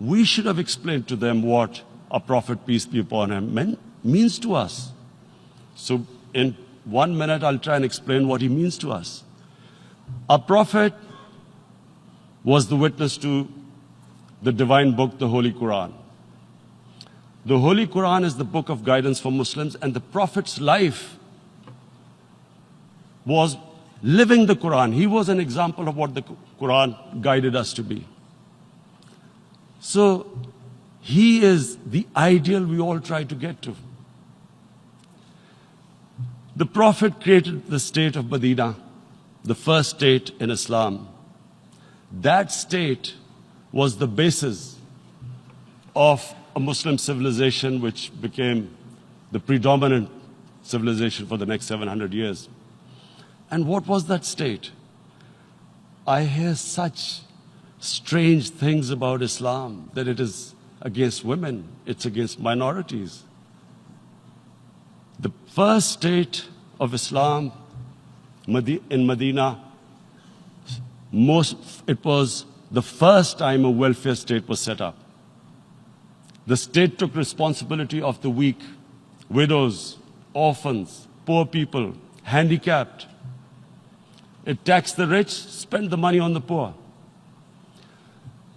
We should have explained to them what our Prophet, peace be upon him, means to us. So in 1 minute, I'll try and explain what he means to us. Our Prophet was the witness to the divine book, the Holy Quran. The Holy Quran is the book of guidance for Muslims, and the Prophet's life was living the Quran. He was an example of what the Quran guided us to be. So he is the ideal we all try to get to. The Prophet created the state of Medina, the first state in Islam. That state was the basis of a Muslim civilization which became the predominant civilization for the next 700 years. And what was that state? I hear such strange things about Islam, that it is against women, it's against minorities. The first state of Islam in Medina, it was the first time a welfare state was set up. The state took responsibility of the weak, widows, orphans, poor people, handicapped. It taxed the rich, spent the money on the poor.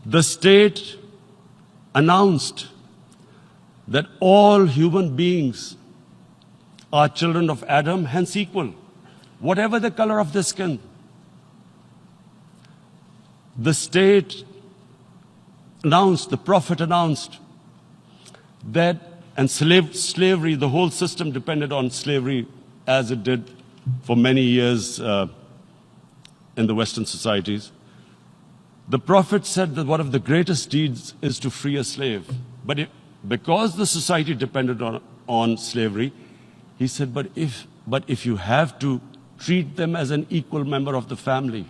The state announced that all human beings are children of Adam, hence equal, whatever the color of their skin. The state announced, the Prophet announced that, and slavery, the whole system depended on slavery as it did for many years in the Western societies. The Prophet said that one of the greatest deeds is to free a slave. But because the society depended on slavery, he said, but if you have to treat them as an equal member of the family.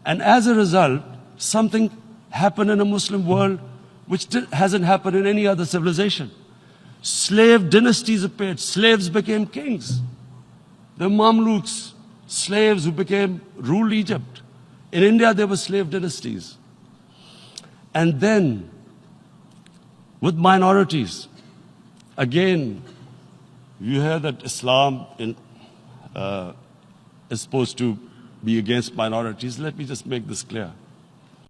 And as a result, something happened in a Muslim world which hasn't happened in any other civilization. Slave dynasties appeared. Slaves became kings. The Mamluks, slaves who ruled Egypt. In India, there were slave dynasties. And then, with minorities, again, you hear that Islam is supposed to be against minorities. Let me just make this clear.